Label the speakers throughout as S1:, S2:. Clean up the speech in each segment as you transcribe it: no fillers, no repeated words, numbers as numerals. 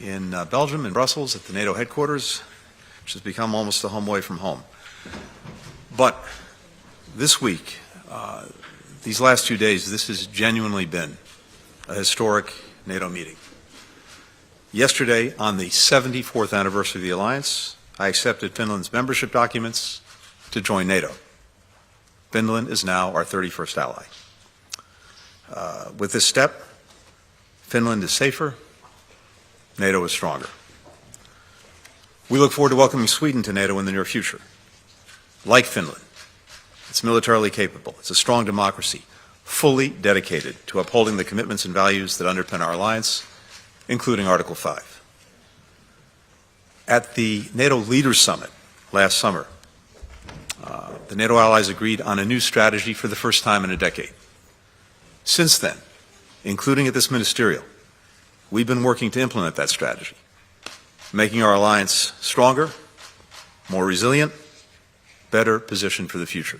S1: in Belgium, in Brussels, at the NATO headquarters, which has become almost a home away from home. But this week, these last 2 days, this has genuinely been a historic NATO meeting. Yesterday, on the 74th anniversary of the alliance, I accepted Finland's membership documents to join NATO. Finland is now our 31st ally. With this step, Finland is safer, NATO is stronger. We look forward to welcoming Sweden to NATO in the near future. Like Finland, it's militarily capable, it's a strong democracy, fully dedicated to upholding the commitments and values that underpin our alliance, including Article 5. At the NATO Leaders Summit last summer, the NATO allies agreed on a new strategy for the first time in a decade. Since then, including at this ministerial, we've been working to implement that strategy, making our alliance stronger, more resilient, better positioned for the future.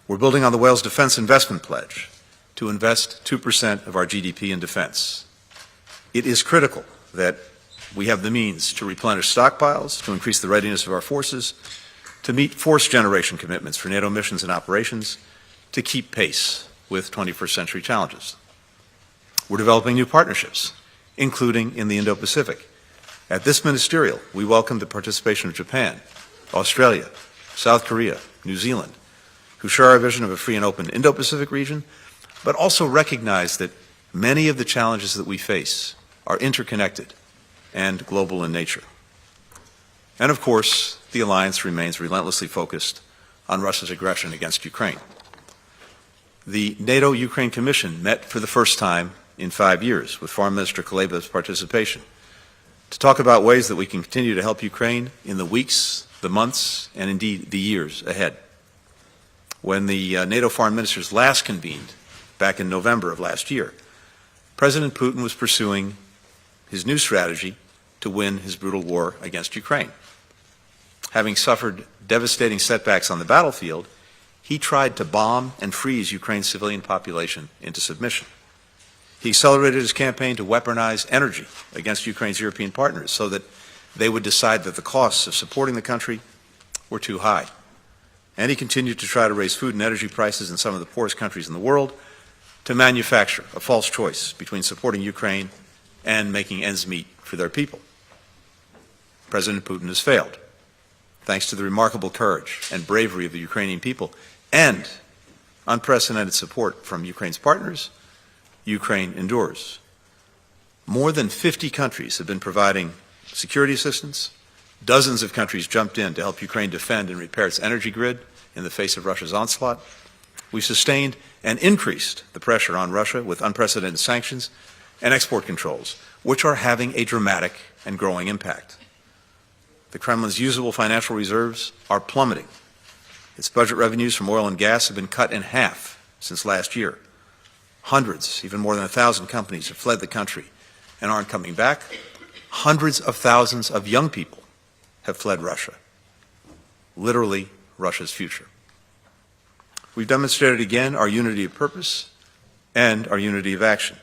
S1: We're building on the Wales Defence Investment Pledge to invest 2% of our GDP in defence. It is critical that we have the means to replenish stockpiles, to increase the readiness of our forces, to meet force generation commitments for NATO missions and operations, to keep pace with 21st century challenges. We're developing new partnerships, including in the Indo-Pacific. At this ministerial, we welcome the participation of Japan, Australia, South Korea, New Zealand, who share our vision of a free and open Indo-Pacific region, but also recognize that many of the challenges that we face are interconnected and global in nature. And of course, the alliance remains relentlessly focused on Russia's aggression against Ukraine. The NATO-Ukraine Commission met for the first time in 5 years with Foreign Minister Kuleba's participation to talk about ways that we can continue to help Ukraine in the weeks, the months, and indeed the years ahead. When the NATO foreign ministers last convened back in November of last year, President Putin was pursuing his new strategy to win his brutal war against Ukraine. Having suffered devastating setbacks on the battlefield, he tried to bomb and freeze Ukraine's civilian population into submission. He accelerated his campaign to weaponize energy against Ukraine's European partners so that they would decide that the costs of supporting the country were too high. And he continued to try to raise food and energy prices in some of the poorest countries in the world to manufacture a false choice between supporting Ukraine and making ends meet for their people. President Putin has failed. Thanks to the remarkable courage and bravery of the Ukrainian people and unprecedented support from Ukraine's partners, Ukraine endures. More than 50 countries have been providing security assistance. Dozens of countries jumped in to help Ukraine defend and repair its energy grid in the face of Russia's onslaught. We sustained and increased the pressure on Russia with unprecedented sanctions and export controls, which are having a dramatic and growing impact. The Kremlin's usable financial reserves are plummeting. Its budget revenues from oil and gas have been cut in half since last year. Hundreds, even more than 1,000 companies have fled the country and aren't coming back. Hundreds of thousands of young people have fled Russia. Literally, Russia's future. We've demonstrated again our unity of purpose and our unity of action.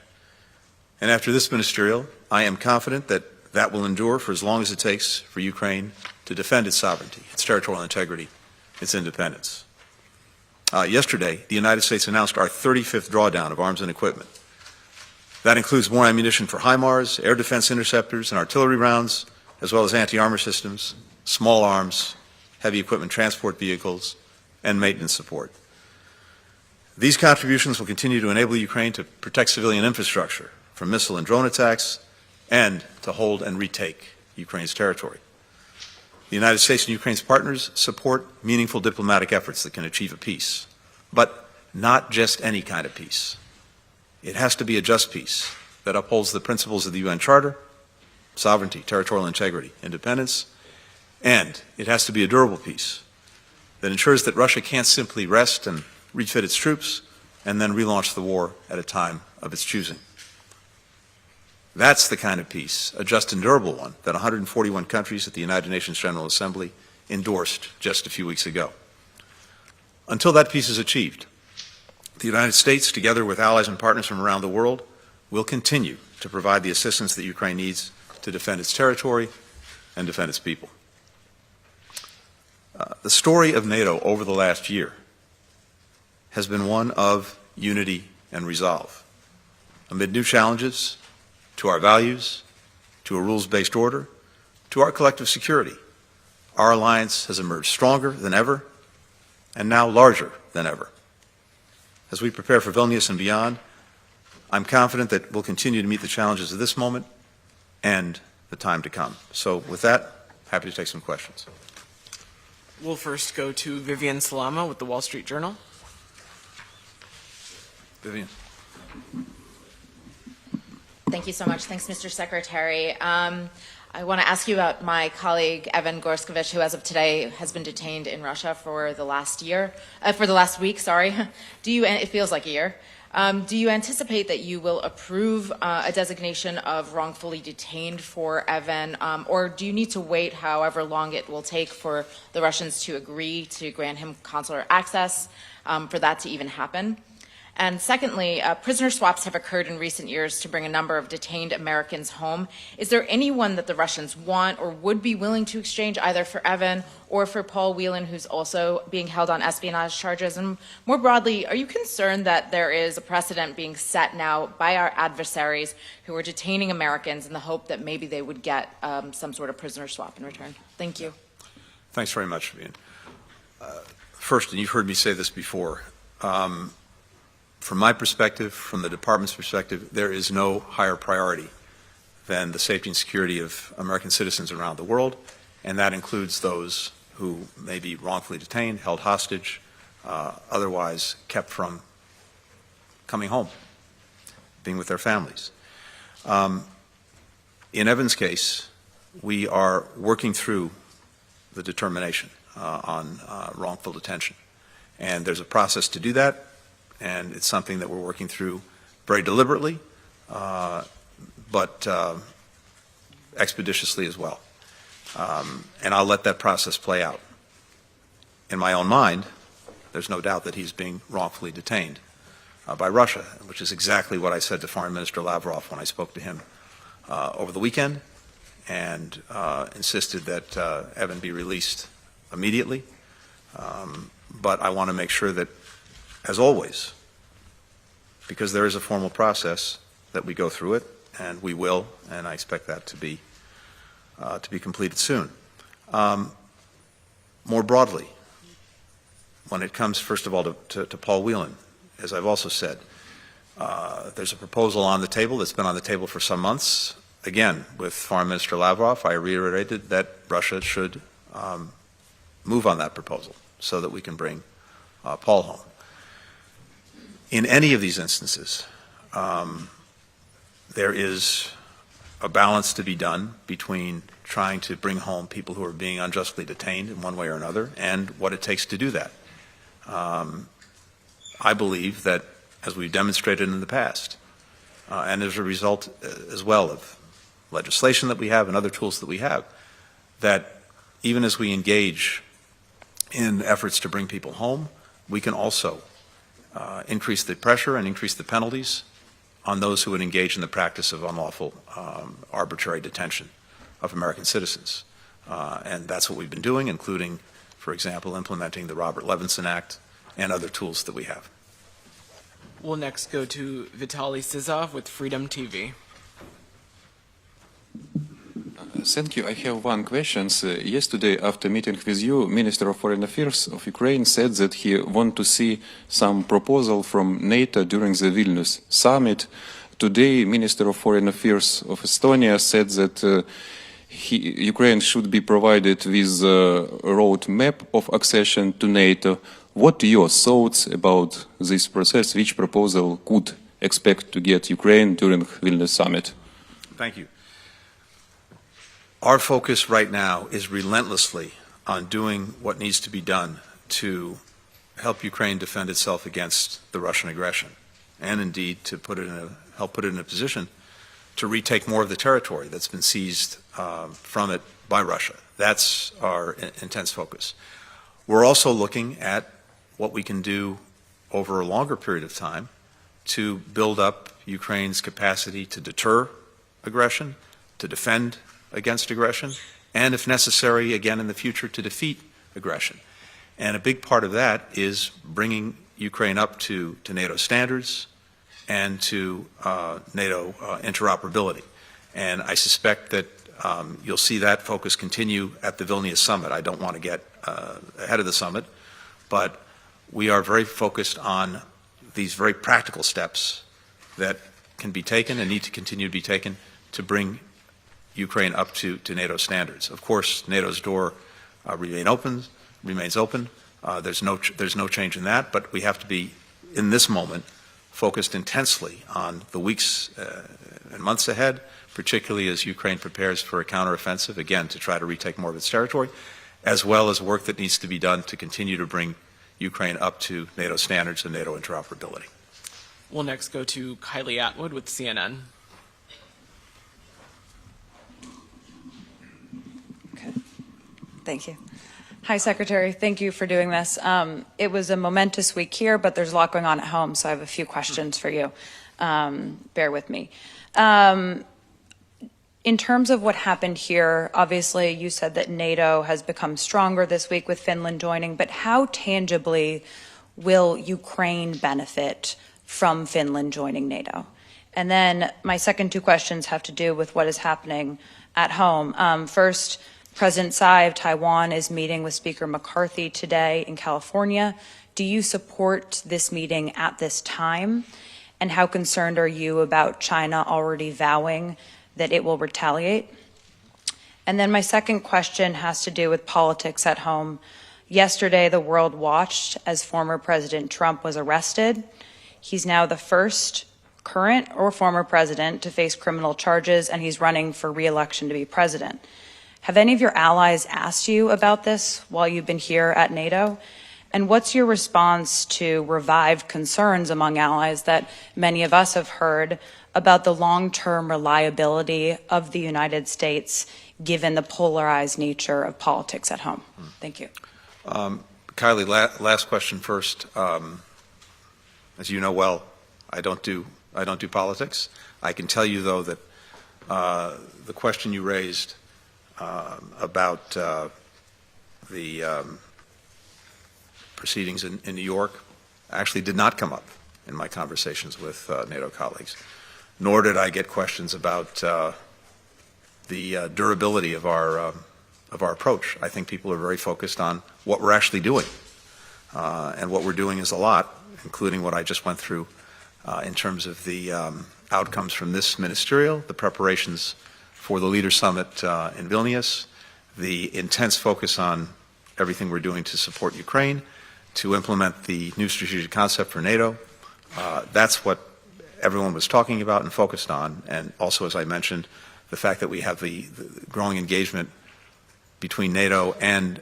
S1: And after this ministerial, I am confident that that will endure for as long as it takes for Ukraine to defend its sovereignty, its territorial integrity, its independence. Yesterday, the United States announced our 35th drawdown of arms and equipment. That includes more ammunition for HIMARS, air defense interceptors, and artillery rounds, as well as anti-armor systems, small arms, heavy equipment transport vehicles, and maintenance support. These contributions will continue to enable Ukraine to protect civilian infrastructure from missile and drone attacks and to hold and retake Ukraine's territory. The United States and Ukraine's partners support meaningful diplomatic efforts that can achieve a peace, but not just any kind of peace. It has to be a just peace that upholds the principles of the UN Charter, sovereignty, territorial integrity, independence, and it has to be a durable peace that ensures that Russia can't simply rest and refit its troops and then relaunch the war at a time of its choosing. That's the kind of peace, a just and durable one, that 141 countries at the United Nations General Assembly endorsed just a few weeks ago. Until that peace is achieved, the United States, together with allies and partners from around the world, will continue to provide the assistance that Ukraine needs to defend its territory and defend its people. The story of NATO over the last year has been one of unity and resolve. Amid new challenges to our values, to a rules-based order, to our collective security, our alliance has emerged stronger than ever and now larger than ever. As we prepare for Vilnius and beyond, I'm confident that we'll continue to meet the challenges of this moment and the time to come. So with that, happy to take some questions.
S2: We'll first go to Vivian Salama with the Wall Street Journal.
S1: Vivian.
S3: Thank you so much. Thanks, Mr. Secretary. I want to ask you about my colleague, Evan Gorskevich, who as of today has been detained in Russia for the last week, sorry. It feels like a year. Do you anticipate that you will approve a designation of wrongfully detained for Evan, or do you need to wait however long it will take for the Russians to agree to grant him consular access for that to even happen? And secondly, prisoner swaps have occurred in recent years to bring a number of detained Americans home. Is there anyone that the Russians want or would be willing to exchange either for Evan or for Paul Whelan, who's also being held on espionage charges? And more broadly, are you concerned that there is a precedent being set now by our adversaries who are detaining Americans in the hope that maybe they would get some sort of prisoner swap in return? Thank you.
S1: Thanks very much, Vivian. First, and you've heard me say this before, from my perspective, from the department's perspective, there is no higher priority than the safety and security of American citizens around the world, and that includes those who may be wrongfully detained, held hostage, otherwise kept from coming home, being with their families. In Evan's case, we are working through the determination on wrongful detention, and there's a process to do that. And it's something that we're working through very deliberately, but expeditiously as well. And I'll let that process play out. In my own mind, there's no doubt that he's being wrongfully detained by Russia, which is exactly what I said to Foreign Minister Lavrov when I spoke to him over the weekend and insisted that Evan be released immediately. But I want to make sure that, as always, because there is a formal process that we go through it, and we will, and I expect that to be completed soon. More broadly, when it comes, first of all, to Paul Whelan, as I've also said, there's a proposal on the table that's been on the table for some months. Again, with Foreign Minister Lavrov, I reiterated that Russia should move on that proposal so that we can bring Paul home. In any of these instances, there is a balance to be done between trying to bring home people who are being unjustly detained in one way or another and what it takes to do that. I believe that, as we've demonstrated in the past, and as a result as well of legislation that we have and other tools that we have, that even as we engage in efforts to bring people home, we can also increase the pressure and increase the penalties on those who would engage in the practice of unlawful arbitrary detention of American citizens. And that's what we've been doing, including, for example, implementing the Robert Levinson Act and other tools that we have.
S2: We'll next go to Vitaly Sizov with Freedom TV.
S4: Thank you. I have one question. Yesterday, after meeting with you, Minister of Foreign Affairs of Ukraine said that he wants to see some proposal from NATO during the Vilnius summit. Today, Minister of Foreign Affairs of Estonia said that Ukraine should be provided with a roadmap of accession to NATO. What are your thoughts about this process? Which proposal could expect to get Ukraine during Vilnius summit?
S1: Thank you. Our focus right now is relentlessly on doing what needs to be done to help Ukraine defend itself against the Russian aggression, and indeed to help put it in a position to retake more of the territory that's been seized from it by Russia. That's our intense focus. We're also looking at what we can do over a longer period of time to build up Ukraine's capacity to deter aggression, to defend against aggression, and if necessary, again in the future, to defeat aggression. And a big part of that is bringing Ukraine up to NATO standards and to NATO interoperability. And I suspect that you'll see that focus continue at the Vilnius summit. I don't want to get ahead of the summit, but we are very focused on these very practical steps that can be taken and need to continue to be taken to bring Ukraine up to NATO standards. Of course, NATO's door remains open. There's no change in that, but we have to be, in this moment, focused intensely on the weeks and months ahead, particularly as Ukraine prepares for a counteroffensive, again, to try to retake more of its territory, as well as work that needs to be done to continue to bring Ukraine up to NATO standards and NATO interoperability.
S2: We'll next go to Kylie Atwood with CNN.
S5: Okay. Thank you. Hi, Secretary. Thank you for doing this. It was a momentous week here, but there's a lot going on at home, so I have a few questions for you. Bear with me. In terms of what happened here, obviously you said that NATO has become stronger this week with Finland joining, but how tangibly will Ukraine benefit from Finland joining NATO? And then my second two questions have to do with what is happening at home. First, President Tsai of Taiwan is meeting with Speaker McCarthy today in California. Do you support this meeting at this time? And how concerned are you about China already vowing that it will retaliate? And then my second question has to do with politics at home. Yesterday, the world watched as former President Trump was arrested. He's now the first current or former president to face criminal charges, and he's running for re-election to be president. Have any of your allies asked you about this while you've been here at NATO? And what's your response to revived concerns among allies that many of us have heard about the long-term reliability of the United States given the polarized nature of politics at home? Thank you.
S1: Kylie, last question first. As you know well, I don't do politics. I can tell you though that the question you raised about the proceedings in New York actually did not come up in my conversations with NATO colleagues, nor did I get questions about the durability of our approach. I think people are very focused on what we're actually doing, and what we're doing is a lot, including what I just went through in terms of the outcomes from this ministerial, the preparations for the Leader Summit in Vilnius, the intense focus on everything we're doing to support Ukraine, to implement the new strategic concept for NATO. That's what everyone was talking about and focused on, and also, as I mentioned, the fact that we have the growing engagement between NATO and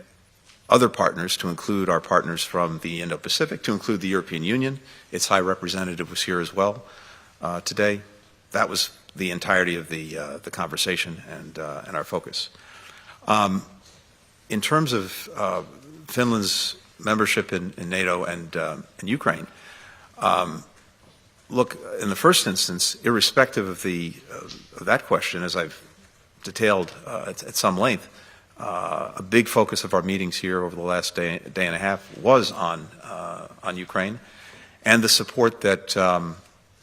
S1: other partners, to include our partners from the Indo-Pacific, to include the European Union. Its High Representative was here as well today. That was the entirety of the conversation and our focus. In terms of Finland's membership in NATO and Ukraine, look, in the first instance, irrespective of that question, as I've detailed at some length, a big focus of our meetings here over the last day and a half was on Ukraine and the support that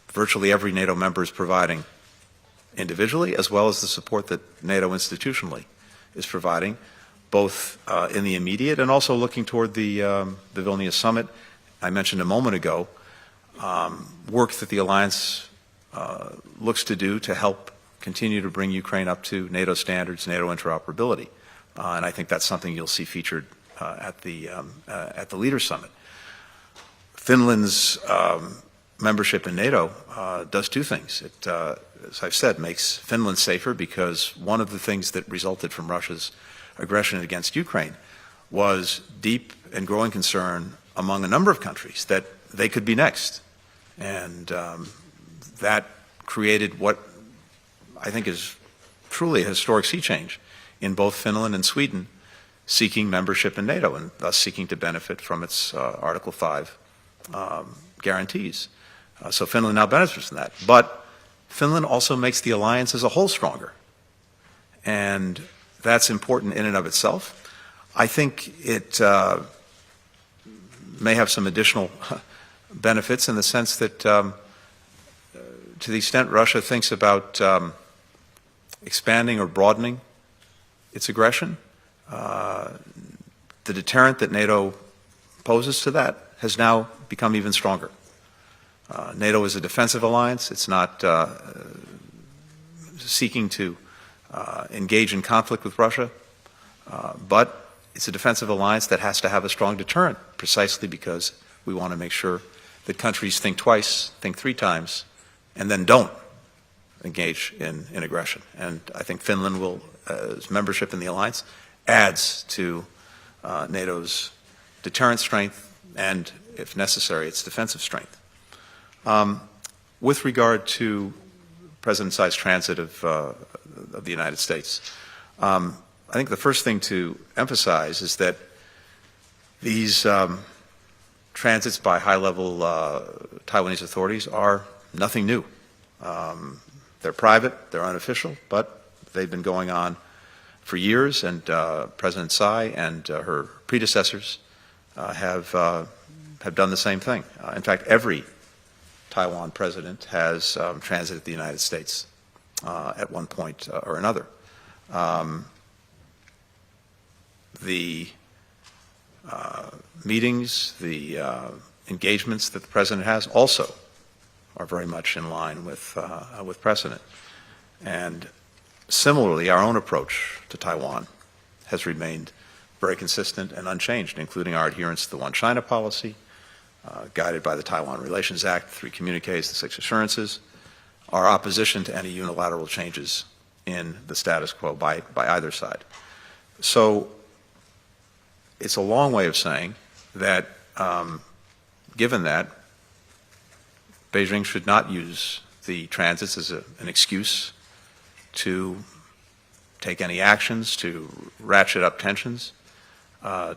S1: virtually every NATO member is providing individually, as well as the support that NATO institutionally is providing, both in the immediate and also looking toward the Vilnius summit. I mentioned a moment ago work that the alliance looks to do to help continue to bring Ukraine up to NATO standards, NATO interoperability. And I think that's something you'll see featured at the Leader Summit. Finland's membership in NATO does two things. It, as I've said, makes Finland safer, because one of the things that resulted from Russia's aggression against Ukraine was deep and growing concern among a number of countries that they could be next. And that created what I think is truly a historic sea change in both Finland and Sweden seeking membership in NATO, and thus seeking to benefit from its Article 5 guarantees. So Finland now benefits from that. But Finland also makes the alliance as a whole stronger. And that's important in and of itself. I think it may have some additional benefits in the sense that to the extent Russia thinks about expanding or broadening its aggression, the deterrent that NATO poses to that has now become even stronger. NATO is a defensive alliance. It's not seeking to engage in conflict with Russia, but it's a defensive alliance that has to have a strong deterrent precisely because we want to make sure that countries think twice, think three times, and then don't engage in aggression. And I think Finland will, as membership in the alliance, adds to NATO's deterrent strength and, if necessary, its defensive strength. With regard to President Tsai's transit of the United States, I think the first thing to emphasize is that these transits by high-level Taiwanese authorities are nothing new. They're private, they're unofficial, but they've been going on for years, and President Tsai and her predecessors have done the same thing. In fact, every Taiwan president has transited the United States at one point or another. The meetings, the engagements that the president has also are very much in line with precedent. And similarly, our own approach to Taiwan has remained very consistent and unchanged, including our adherence to the One China policy, guided by the Taiwan Relations Act, 3 communiques, the 6 assurances, our opposition to any unilateral changes in the status quo by either side. So it's a long way of saying that, given that, Beijing should not use the transits as an excuse to take any actions, to ratchet up tensions,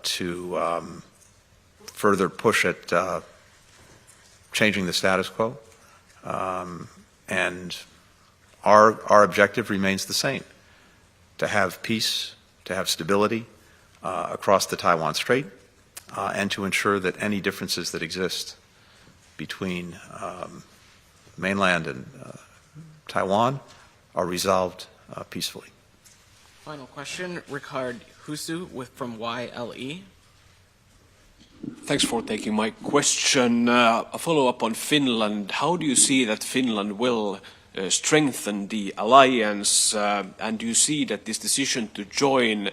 S1: to further push at changing the status quo. And our objective remains the same, to have peace, to have stability across the Taiwan Strait, and to ensure that any differences that exist between mainland and Taiwan are resolved peacefully.
S2: Final question, Ricard Husu from YLE.
S6: Thanks for taking my question. A follow-up on Finland. How do you see that Finland will strengthen the alliance, and do you see that this decision to join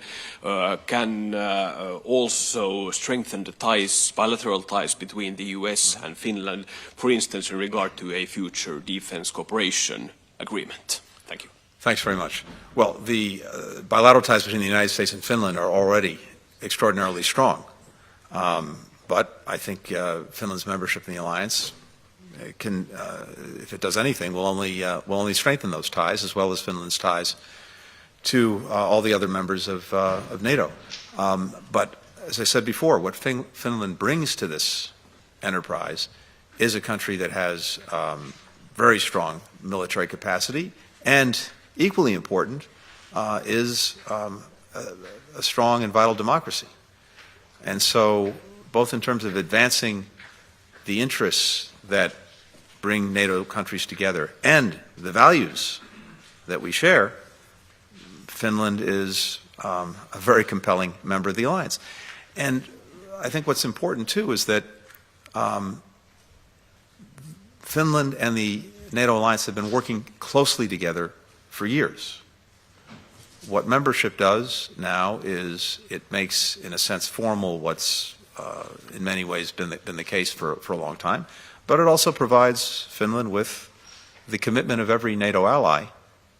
S6: can also strengthen the ties, bilateral ties between the US and Finland, for instance, in regard to a future defense cooperation agreement? Thank you.
S1: Thanks very much. Well, the bilateral ties between the United States and Finland are already extraordinarily strong. But I think Finland's membership in the alliance can, if it does anything, will only strengthen those ties, as well as Finland's ties to all the other members of NATO. But as I said before, what Finland brings to this enterprise is a country that has very strong military capacity, and equally important is a strong and vital democracy. And so, both in terms of advancing the interests that bring NATO countries together and the values that we share, Finland is a very compelling member of the alliance. And I think what's important too is that Finland and the NATO alliance have been working closely together for years. What membership does now is it makes, in a sense, formal what's in many ways been the case for a long time, but it also provides Finland with the commitment of every NATO ally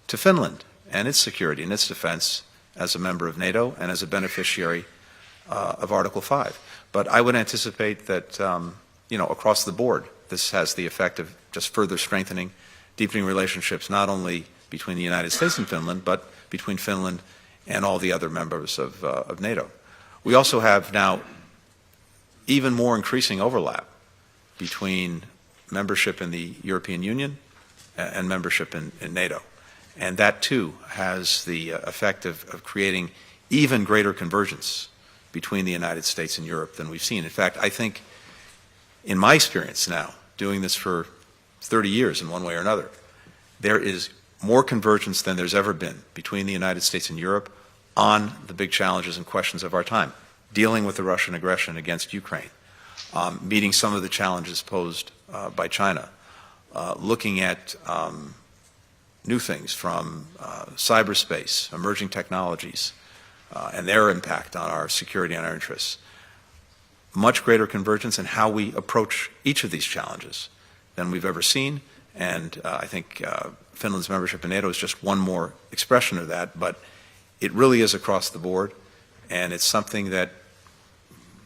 S1: to Finland and its security and its defense as a member of NATO and as a beneficiary of Article 5. But I would anticipate that, across the board, this has the effect of just further strengthening, deepening relationships not only between the United States and Finland, but between Finland and all the other members of NATO. We also have now even more increasing overlap between membership in the European Union and membership in NATO. And that, too, has the effect of creating even greater convergence between the United States and Europe than we've seen. In fact, I think, in my experience now, doing this for 30 years in one way or another, there is more convergence than there's ever been between the United States and Europe on the big challenges and questions of our time, dealing with the Russian aggression against Ukraine, meeting some of the challenges posed by China, looking at new things from cyberspace, emerging technologies, and their impact on our security and our interests. Much greater convergence in how we approach each of these challenges than we've ever seen, and I think Finland's membership in NATO is just one more expression of that, but it really is across the board, and it's something that,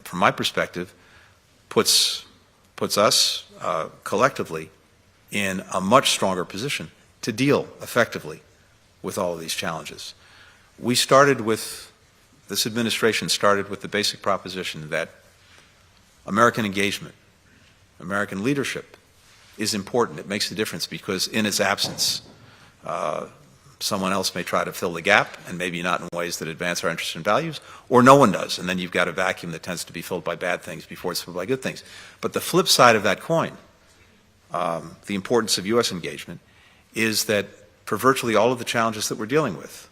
S1: from my perspective, puts us collectively in a much stronger position to deal effectively with all of these challenges. This administration started with the basic proposition that American engagement, American leadership is important. It makes a difference because in its absence, someone else may try to fill the gap, and maybe not in ways that advance our interests and values, or no one does, and then you've got a vacuum that tends to be filled by bad things before it's filled by good things. But the flip side of that coin, the importance of U.S. engagement, is that for virtually all of the challenges that we're dealing with,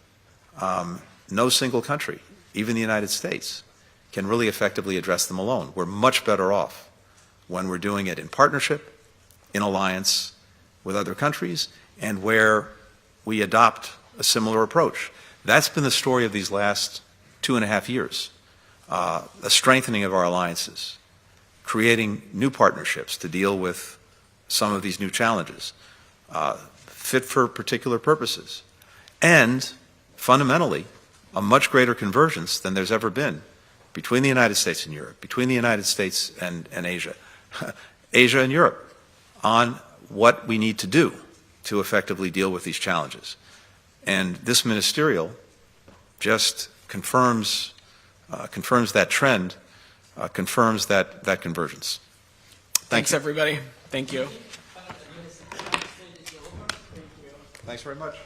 S1: no single country, even the United States, can really effectively address them alone. We're much better off when we're doing it in partnership, in alliance with other countries, and where we adopt a similar approach. That's been the story of these last 2.5 years, a strengthening of our alliances, creating new partnerships to deal with some of these new challenges, fit for particular purposes, and fundamentally a much greater convergence than there's ever been between the United States and Europe, between the United States and Asia, Asia and Europe, on what we need to do to effectively deal with these challenges. And this ministerial just confirms that trend, confirms that convergence.
S2: Thanks, everybody. Thank you.
S1: Thanks very much.